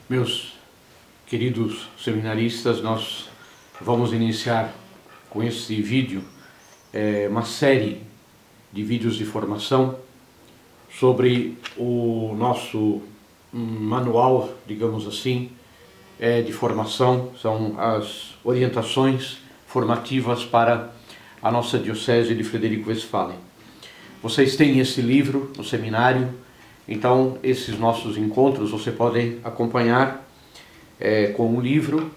Meus queridos seminaristas, nós vamos iniciar com esse vídeo uma série de vídeos de formação sobre o nosso manual, digamos assim, de formação. São as orientações formativas para a nossa Diocese de Frederico Westphalen. Vocês têm esse livro no seminário, então esses nossos encontros você pode acompanhar com o livro,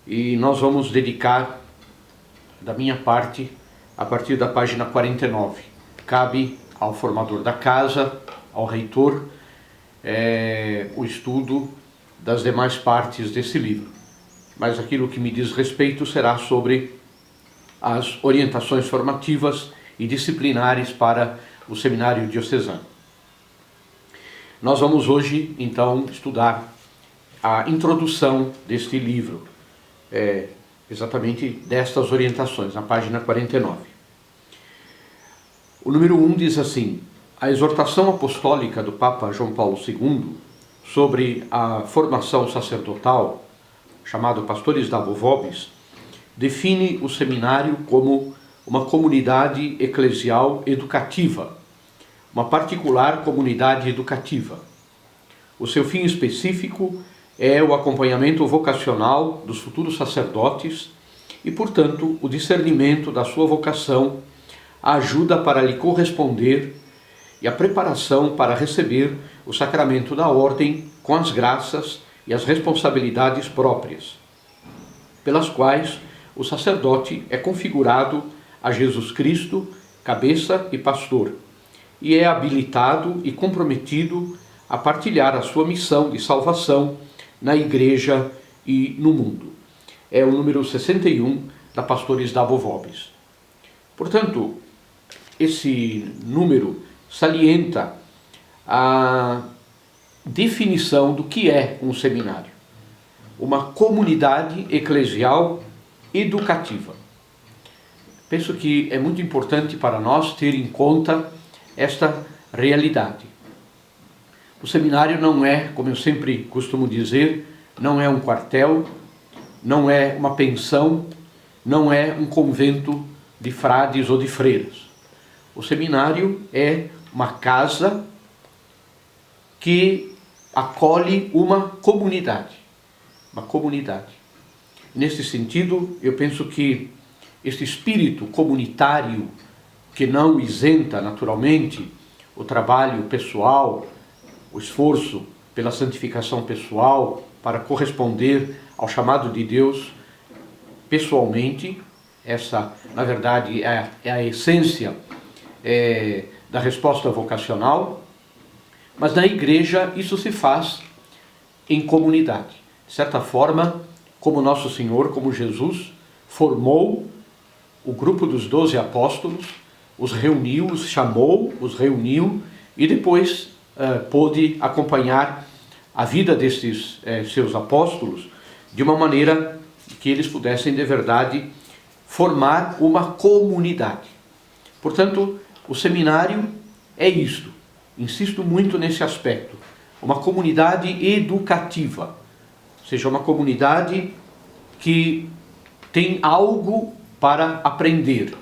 e nós vamos dedicar, da minha parte, a partir da página 49. Cabe ao formador da casa, ao reitor, o estudo das demais partes desse livro. Mas aquilo que me diz respeito será sobre as orientações formativas e disciplinares para o seminário diocesano. Nós vamos hoje, então, estudar a introdução deste livro, exatamente destas orientações, na página 49. O número 1 diz assim: a exortação apostólica do Papa João Paulo II sobre a formação sacerdotal, chamado Pastores Dabo Vobis, define o seminário como uma comunidade eclesial educativa, uma particular comunidade educativa. O seu fim específico é o acompanhamento vocacional dos futuros sacerdotes e, portanto, o discernimento da sua vocação, a ajuda para lhe corresponder e a preparação para receber o sacramento da ordem com as graças e as responsabilidades próprias, pelas quais o sacerdote é configurado a Jesus Cristo, cabeça e pastor, e é habilitado e comprometido a partilhar a sua missão de salvação na Igreja e no mundo. É o número 61 da Pastores Dabo Vobis. Portanto, esse número salienta a definição do que é um seminário: uma comunidade eclesial educativa. Penso que é muito importante para nós ter em conta esta realidade. O seminário não é, como eu sempre costumo dizer, não é um quartel, não é uma pensão, não é um convento de frades ou de freiras. O seminário é uma casa que acolhe uma comunidade. Uma comunidade. Nesse sentido, eu penso que este espírito comunitário, que não isenta naturalmente o trabalho pessoal, o esforço pela santificação pessoal, para corresponder ao chamado de Deus pessoalmente, essa, na verdade, é a essência da resposta vocacional, mas na igreja isso se faz em comunidade. De certa forma, como Nosso Senhor, como Jesus, formou o grupo dos 12 apóstolos, os reuniu, os chamou, os reuniu e depois pôde acompanhar a vida destes seus apóstolos de uma maneira que eles pudessem de verdade formar uma comunidade. Portanto, o seminário é isto. Insisto muito nesse aspecto. Uma comunidade educativa, ou seja, uma comunidade que tem algo para aprender.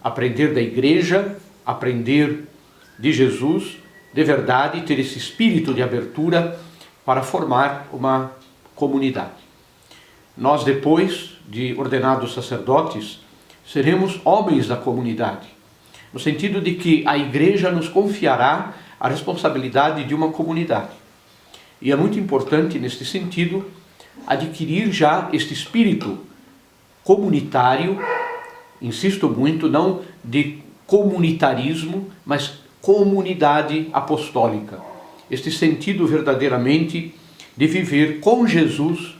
Aprender da igreja, aprender de Jesus, de verdade, ter esse espírito de abertura para formar uma comunidade. Nós, depois de ordenados sacerdotes, seremos homens da comunidade, no sentido de que a igreja nos confiará a responsabilidade de uma comunidade. E é muito importante, neste sentido, adquirir já este espírito comunitário, insisto muito, não de comunitarismo, mas comunidade apostólica. Este sentido verdadeiramente de viver com Jesus,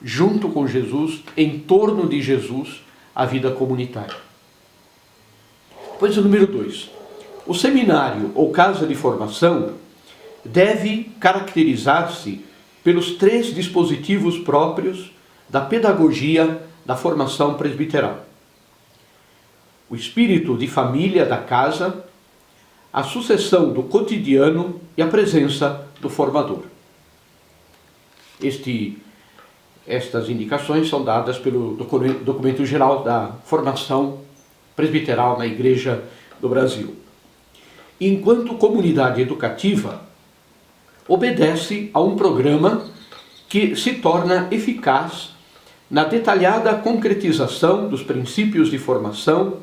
junto com Jesus, em torno de Jesus, a vida comunitária. Pois o número 2. O seminário ou casa de formação deve caracterizar-se pelos 3 dispositivos próprios da pedagogia da formação presbiteral: o espírito de família da casa, a sucessão do cotidiano e a presença do formador. Estas indicações são dadas pelo documento geral da formação presbiteral na Igreja do Brasil. Enquanto comunidade educativa, obedece a um programa que se torna eficaz na detalhada concretização dos princípios de formação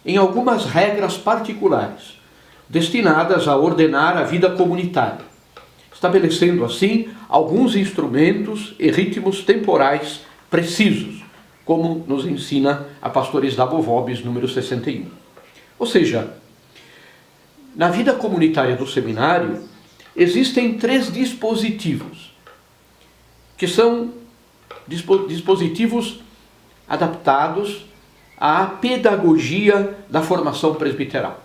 em algumas regras particulares, destinadas a ordenar a vida comunitária, estabelecendo assim alguns instrumentos e ritmos temporais precisos, como nos ensina a Pastores da Bovobis, número 61. Ou seja, na vida comunitária do seminário, existem 3 dispositivos, que são dispositivos adaptados à pedagogia da formação presbiteral.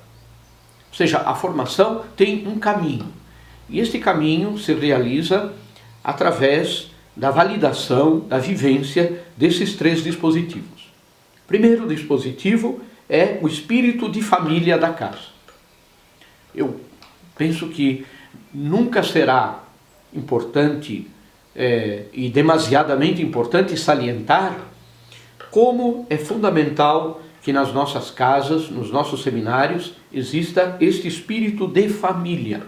Ou seja, a formação tem um caminho, e este caminho se realiza através da validação, da vivência desses 3 dispositivos. O primeiro dispositivo é o espírito de família da casa. Eu penso que nunca será importante e demasiadamente importante salientar como é fundamental que nas nossas casas, nos nossos seminários, exista este espírito de família.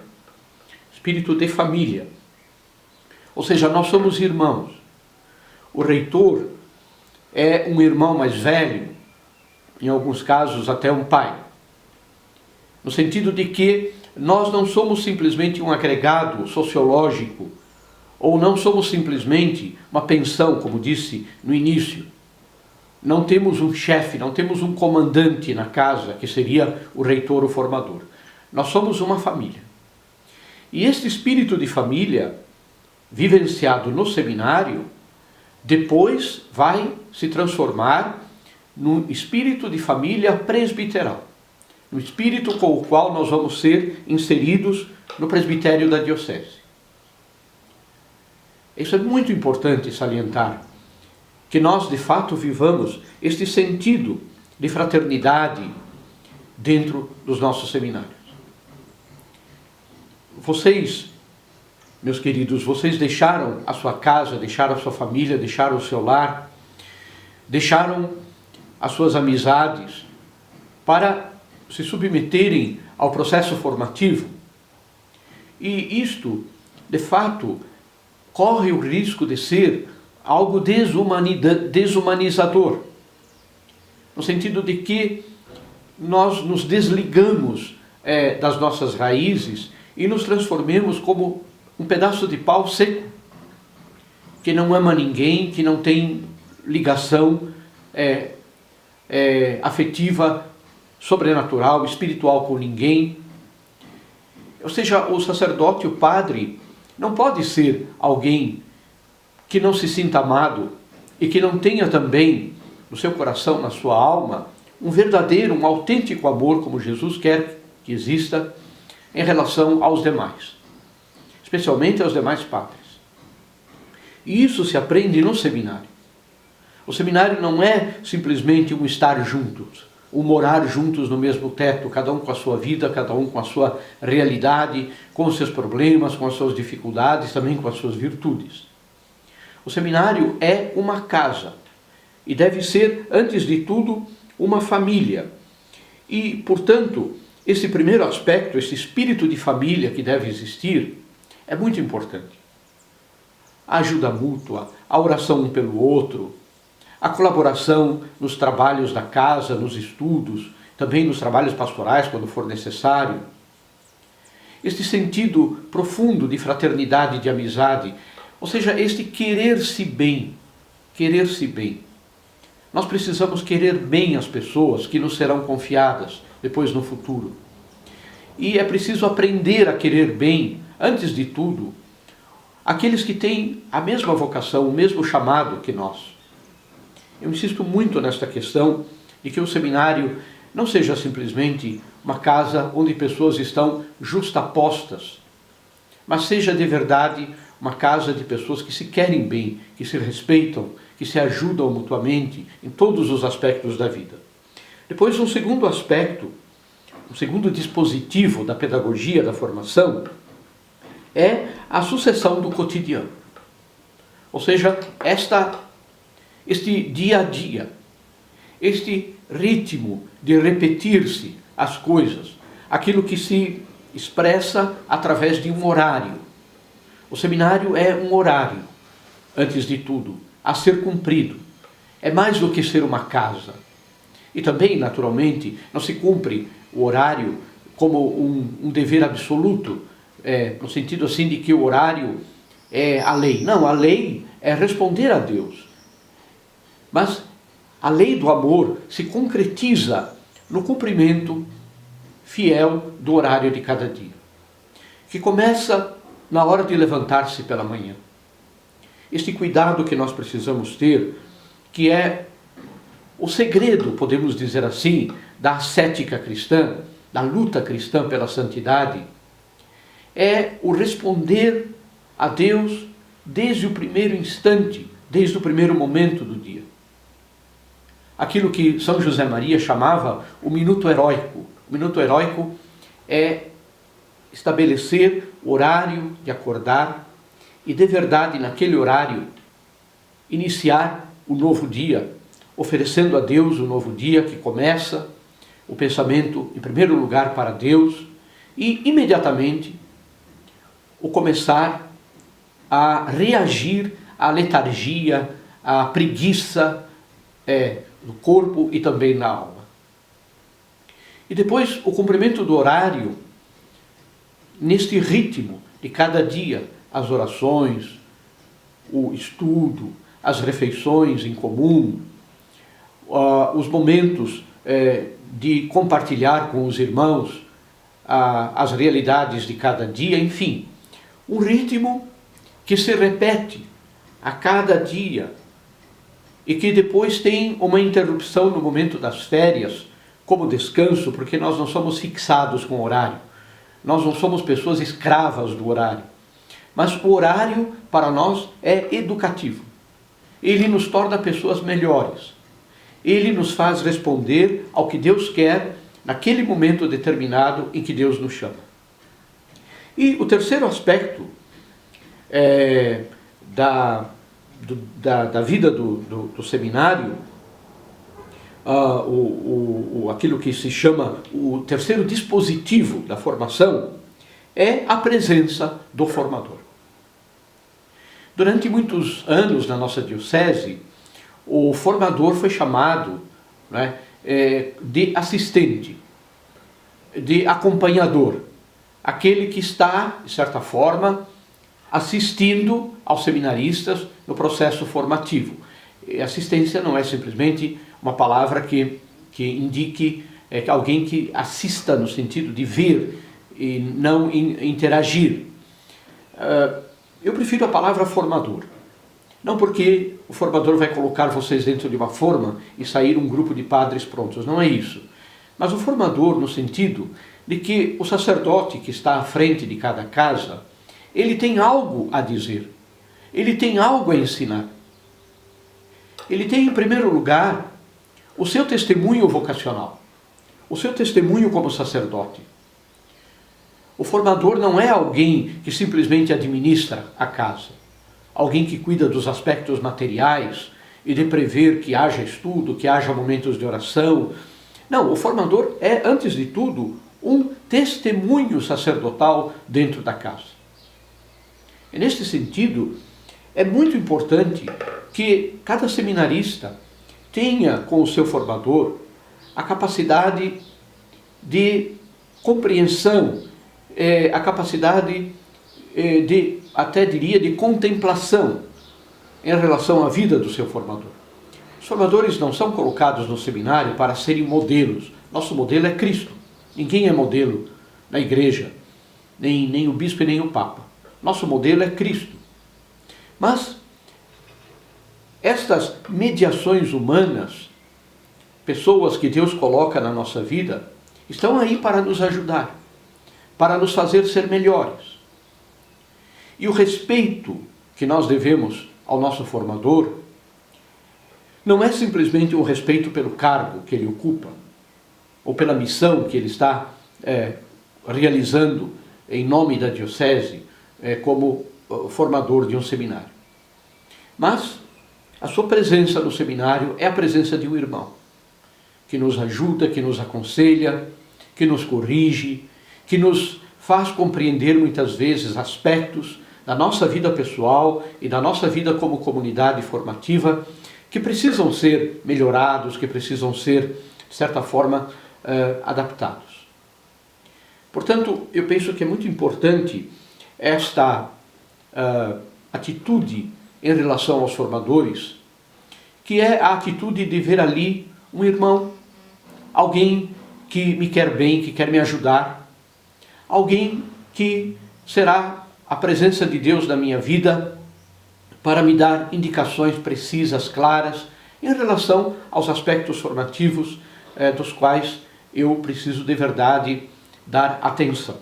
Espírito de família. Ou seja, nós somos irmãos. O reitor é um irmão mais velho, em alguns casos até um pai. No sentido de que nós não somos simplesmente um agregado sociológico, ou não somos simplesmente uma pensão, como disse no início. Não temos um chefe, não temos um comandante na casa, que seria o reitor, o formador. Nós somos uma família. E este espírito de família, vivenciado no seminário, depois vai se transformar no espírito de família presbiteral, no espírito com o qual nós vamos ser inseridos no presbitério da diocese. Isso é muito importante salientar, que nós de fato vivamos este sentido de fraternidade dentro dos nossos seminários. Vocês, meus queridos, vocês deixaram a sua casa, deixaram a sua família, deixaram o seu lar, deixaram as suas amizades para se submeterem ao processo formativo. E isto, de fato, corre o risco de ser algo desumanizador, no sentido de que nós nos desligamos das nossas raízes e nos transformemos como um pedaço de pau seco, que não ama ninguém, que não tem ligação afetiva, sobrenatural, espiritual com ninguém. Ou seja, o sacerdote, o padre, não pode ser alguém que não se sinta amado e que não tenha também no seu coração, na sua alma, um verdadeiro, um autêntico amor, como Jesus quer que exista, em relação aos demais, especialmente aos demais padres. E isso se aprende no seminário. O seminário não é simplesmente um estar juntos, um morar juntos no mesmo teto, cada um com a sua vida, cada um com a sua realidade, com os seus problemas, com as suas dificuldades, também com as suas virtudes. O seminário é uma casa e deve ser, antes de tudo, uma família. E, portanto, esse primeiro aspecto, esse espírito de família que deve existir, é muito importante. A ajuda mútua, a oração um pelo outro, a colaboração nos trabalhos da casa, nos estudos, também nos trabalhos pastorais, quando for necessário. Este sentido profundo de fraternidade e de amizade, ou seja, este querer-se bem, querer-se bem. Nós precisamos querer bem as pessoas que nos serão confiadas depois no futuro. E é preciso aprender a querer bem, antes de tudo, aqueles que têm a mesma vocação, o mesmo chamado que nós. Eu insisto muito nesta questão de que o seminário não seja simplesmente uma casa onde pessoas estão justapostas, mas seja de verdade uma casa de pessoas que se querem bem, que se respeitam, que se ajudam mutuamente em todos os aspectos da vida. Depois, um segundo aspecto, um segundo dispositivo da pedagogia da formação é a sucessão do cotidiano. Ou seja, este dia a dia, este ritmo de repetir-se as coisas, aquilo que se expressa através de um horário. O seminário é um horário, antes de tudo, a ser cumprido. É mais do que ser uma casa. E também, naturalmente, não se cumpre o horário como um dever absoluto, no sentido assim de que o horário é a lei. Não, a lei é responder a Deus. Mas a lei do amor se concretiza no cumprimento fiel do horário de cada dia, que começa na hora de levantar-se pela manhã. Este cuidado que nós precisamos ter, que é o segredo, podemos dizer assim, da ascética cristã, da luta cristã pela santidade, é o responder a Deus desde o primeiro instante, desde o primeiro momento do dia. Aquilo que São José Maria chamava o minuto heróico. O minuto heróico é estabelecer o horário de acordar e, de verdade, naquele horário, iniciar o novo dia, oferecendo a Deus o novo dia que começa, o pensamento, em primeiro lugar, para Deus, e, imediatamente, o começar a reagir à letargia, à preguiça no corpo e também na alma. E depois, o cumprimento do horário, neste ritmo de cada dia, as orações, o estudo, as refeições em comum, os momentos de compartilhar com os irmãos as realidades de cada dia, enfim, um ritmo que se repete a cada dia e que depois tem uma interrupção no momento das férias, como descanso, porque nós não somos fixados com o horário. Nós não somos pessoas escravas do horário. Mas o horário, para nós, é educativo. Ele nos torna pessoas melhores. Ele nos faz responder ao que Deus quer naquele momento determinado em que Deus nos chama. E o terceiro aspecto da vida do seminário, aquilo que se chama o terceiro dispositivo da formação, é a presença do formador. Durante muitos anos na nossa diocese, o formador foi chamado, né, de assistente, de acompanhador, aquele que está, de certa forma, assistindo aos seminaristas no processo formativo. E assistência não é simplesmente uma palavra que indique alguém que assista no sentido de ver e não interagir. Eu prefiro a palavra formador. Não porque o formador vai colocar vocês dentro de uma forma e sair um grupo de padres prontos, não é isso. Mas o formador no sentido de que o sacerdote que está à frente de cada casa, ele tem algo a dizer, ele tem algo a ensinar. Ele tem, em primeiro lugar, o seu testemunho vocacional, o seu testemunho como sacerdote. O formador não é alguém que simplesmente administra a casa, alguém que cuida dos aspectos materiais e de prever que haja estudo, que haja momentos de oração. Não, o formador é, antes de tudo, um testemunho sacerdotal dentro da casa. E neste sentido, é muito importante que cada seminarista tenha com o seu formador a capacidade de compreensão, a capacidade até diria, de contemplação em relação à vida do seu formador. Os formadores não são colocados no seminário para serem modelos. Nosso modelo é Cristo. Ninguém é modelo na igreja, nem o bispo e nem o papa. Nosso modelo é Cristo. Mas estas mediações humanas, pessoas que Deus coloca na nossa vida, estão aí para nos ajudar, para nos fazer ser melhores. E o respeito que nós devemos ao nosso formador não é simplesmente um respeito pelo cargo que ele ocupa, ou pela missão que ele está realizando em nome da diocese como formador de um seminário. Mas a sua presença no seminário é a presença de um irmão, que nos ajuda, que nos aconselha, que nos corrige, que nos faz compreender muitas vezes aspectos da nossa vida pessoal e da nossa vida como comunidade formativa que precisam ser melhorados, que precisam ser, de certa forma, adaptados. Portanto, eu penso que é muito importante esta atitude em relação aos formadores, que é a atitude de ver ali um irmão, alguém que me quer bem, que quer me ajudar, alguém que será a presença de Deus na minha vida para me dar indicações precisas, claras, em relação aos aspectos formativos dos quais eu preciso de verdade dar atenção.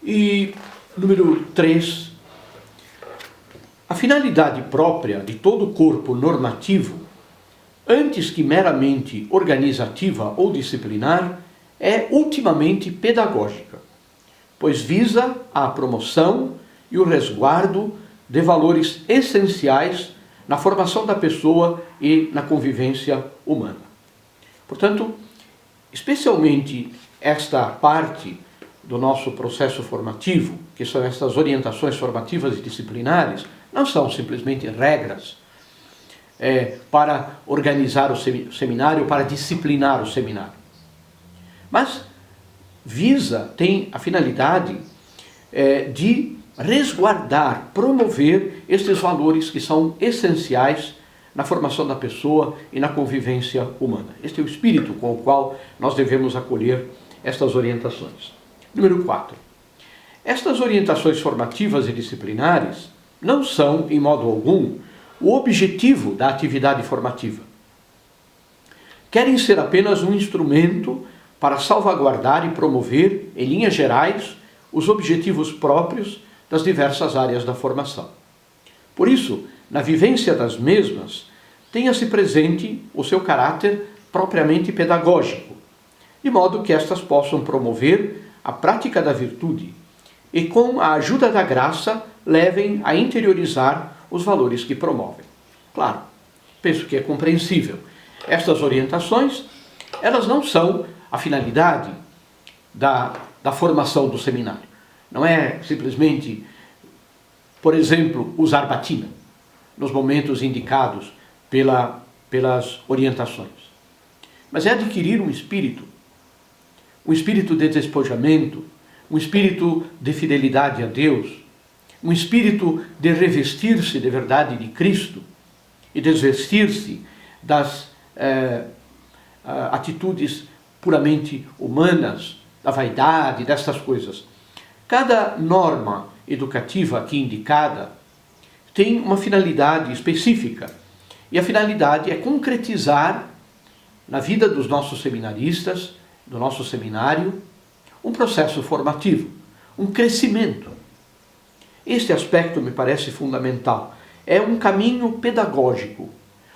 E número 3, a finalidade própria de todo corpo normativo, antes que meramente organizativa ou disciplinar, é ultimamente pedagógica, pois visa a promoção e o resguardo de valores essenciais na formação da pessoa e na convivência humana. Portanto, especialmente esta parte do nosso processo formativo, que são estas orientações formativas e disciplinares, não são simplesmente regras para organizar o seminário, para disciplinar o seminário. Mas tem a finalidade de resguardar, promover estes valores que são essenciais na formação da pessoa e na convivência humana. Este é o espírito com o qual nós devemos acolher estas orientações. Número 4. Estas orientações formativas e disciplinares não são, em modo algum, o objetivo da atividade formativa. Querem ser apenas um instrumento para salvaguardar e promover, em linhas gerais, os objetivos próprios das diversas áreas da formação. Por isso, na vivência das mesmas, tenha-se presente o seu caráter propriamente pedagógico, de modo que estas possam promover a prática da virtude e, com a ajuda da graça, levem a interiorizar os valores que promovem. Claro, penso que é compreensível. Estas orientações, elas não são a finalidade da formação do seminário. Não é simplesmente, por exemplo, usar batina nos momentos indicados pelas orientações. Mas é adquirir um espírito de despojamento, um espírito de fidelidade a Deus, um espírito de revestir-se de verdade de Cristo e desvestir-se das atitudes puramente humanas, da vaidade, dessas coisas. Cada norma educativa aqui indicada tem uma finalidade específica, e a finalidade é concretizar na vida dos nossos seminaristas, do nosso seminário, um processo formativo, um crescimento. Este aspecto me parece fundamental. É um caminho pedagógico,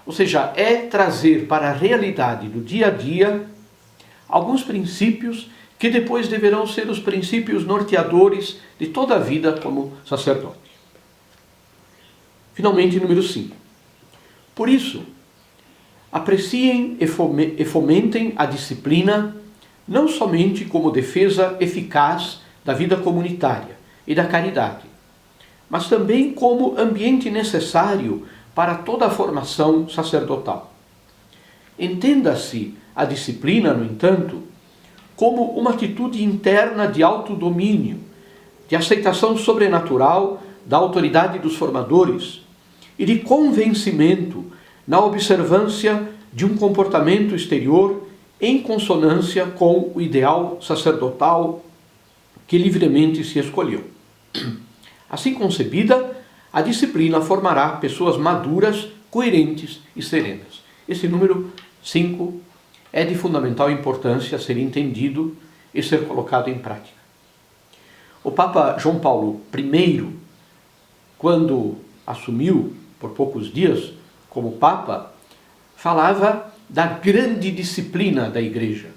ou seja, é trazer para a realidade do dia a dia alguns princípios que depois deverão ser os princípios norteadores de toda a vida como sacerdote. Finalmente, número 5. Por isso, apreciem e fomentem a disciplina não somente como defesa eficaz da vida comunitária e da caridade, mas também como ambiente necessário para toda a formação sacerdotal. Entenda-se a disciplina, no entanto, como uma atitude interna de autodomínio, de aceitação sobrenatural da autoridade dos formadores e de convencimento na observância de um comportamento exterior em consonância com o ideal sacerdotal que livremente se escolheu. Assim concebida, a disciplina formará pessoas maduras, coerentes e serenas. Esse número 5 é de fundamental importância ser entendido e ser colocado em prática. O Papa João Paulo I, quando assumiu por poucos dias como Papa, falava da grande disciplina da Igreja.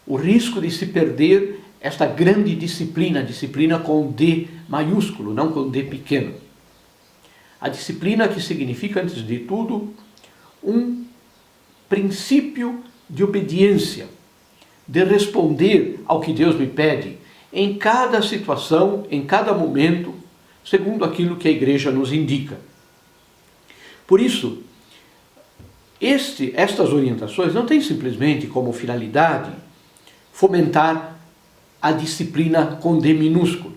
O risco de se perder esta grande disciplina, disciplina com D maiúsculo, não com D pequeno. A disciplina que significa, antes de tudo, um princípio de obediência, de responder ao que Deus me pede, em cada situação, em cada momento, segundo aquilo que a igreja nos indica. Por isso, estas orientações não têm simplesmente como finalidade fomentar a disciplina com D minúsculo,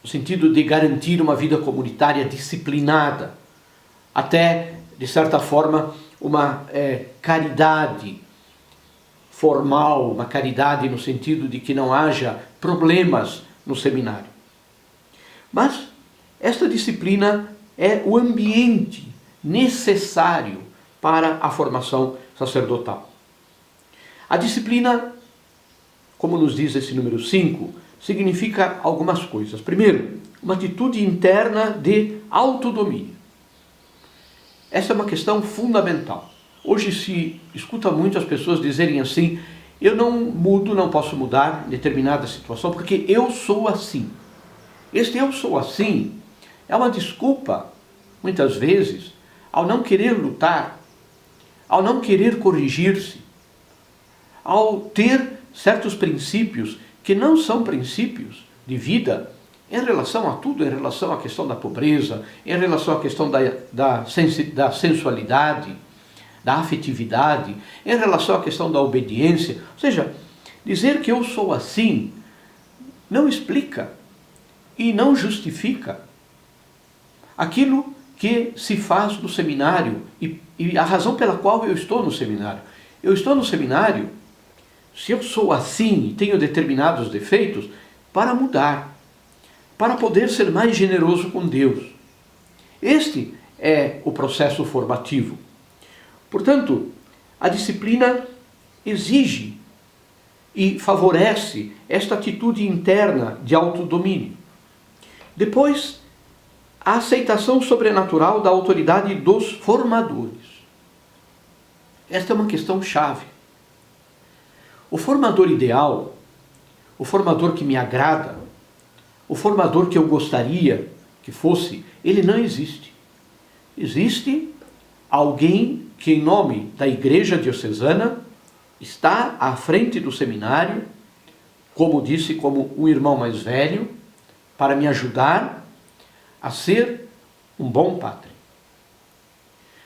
no sentido de garantir uma vida comunitária disciplinada, até, de certa forma, uma caridade formal, uma caridade no sentido de que não haja problemas no seminário. Mas esta disciplina é o ambiente necessário para a formação sacerdotal. A disciplina, como nos diz esse número 5, significa algumas coisas. Primeiro, uma atitude interna de autodomínio. Essa é uma questão fundamental. Hoje se escuta muito as pessoas dizerem assim: eu não mudo, não posso mudar em determinada situação porque eu sou assim. Este eu sou assim é uma desculpa, muitas vezes, ao não querer lutar, ao não querer corrigir-se, ao ter certos princípios que não são princípios de vida em relação a tudo, em relação à questão da pobreza, em relação à questão da sensualidade, da afetividade, em relação à questão da obediência. Ou seja, dizer que eu sou assim não explica e não justifica aquilo que se faz no seminário e a razão pela qual eu estou no seminário. Eu estou no seminário, se eu sou assim e tenho determinados defeitos, para mudar, para poder ser mais generoso com Deus. Este é o processo formativo. Portanto, a disciplina exige e favorece esta atitude interna de autodomínio. Depois, a aceitação sobrenatural da autoridade dos formadores. Esta é uma questão chave. O formador ideal, o formador que me agrada, o formador que eu gostaria que fosse, ele não existe. Existe alguém que, em nome da Igreja Diocesana, está à frente do seminário, como disse, como um irmão mais velho, para me ajudar a ser um bom padre.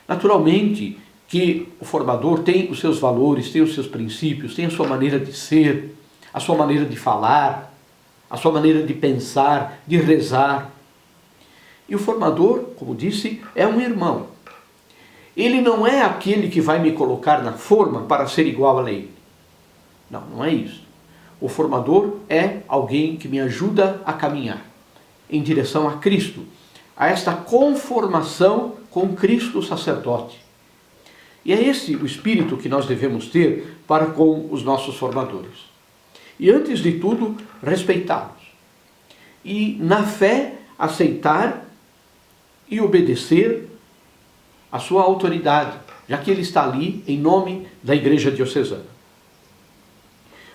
Naturalmente que o formador tem os seus valores, tem os seus princípios, tem a sua maneira de ser, a sua maneira de falar, a sua maneira de pensar, de rezar. E o formador, como disse, é um irmão. Ele não é aquele que vai me colocar na forma para ser igual a ele. Não, não é isso. O formador é alguém que me ajuda a caminhar em direção a Cristo, a esta conformação com Cristo sacerdote. E é esse o espírito que nós devemos ter para com os nossos formadores. E antes de tudo, respeitá-los. E na fé, aceitar e obedecer a sua autoridade, já que ele está ali em nome da Igreja Diocesana.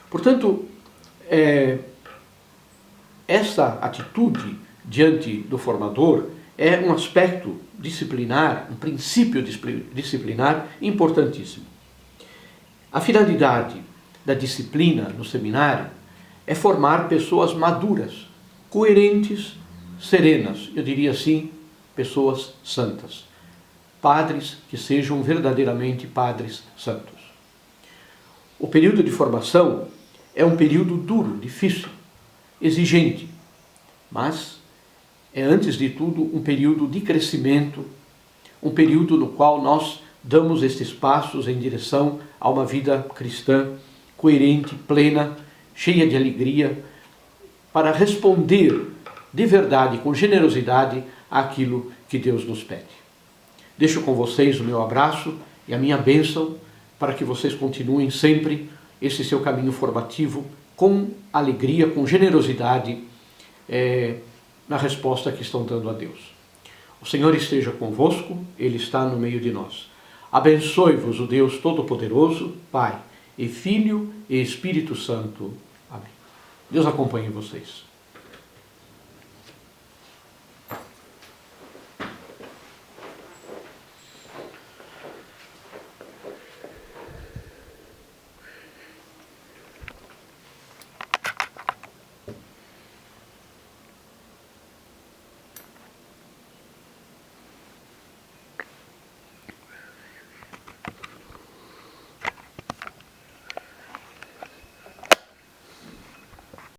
Portanto, essa atitude diante do formador é um aspecto disciplinar, um princípio disciplinar importantíssimo. A finalidade da disciplina no seminário é formar pessoas maduras, coerentes, serenas, eu diria assim, pessoas santas. Padres que sejam verdadeiramente padres santos. O período de formação é um período duro, difícil, exigente, mas é, antes de tudo, um período de crescimento, um período no qual nós damos estes passos em direção a uma vida cristã coerente, plena, cheia de alegria, para responder de verdade, com generosidade, àquilo que Deus nos pede. Deixo com vocês o meu abraço e a minha bênção para que vocês continuem sempre esse seu caminho formativo com alegria, com generosidade, na resposta que estão dando a Deus. O Senhor esteja convosco, Ele está no meio de nós. Abençoe-vos o Deus Todo-Poderoso, Pai, e Filho e Espírito Santo. Amém. Deus acompanhe vocês.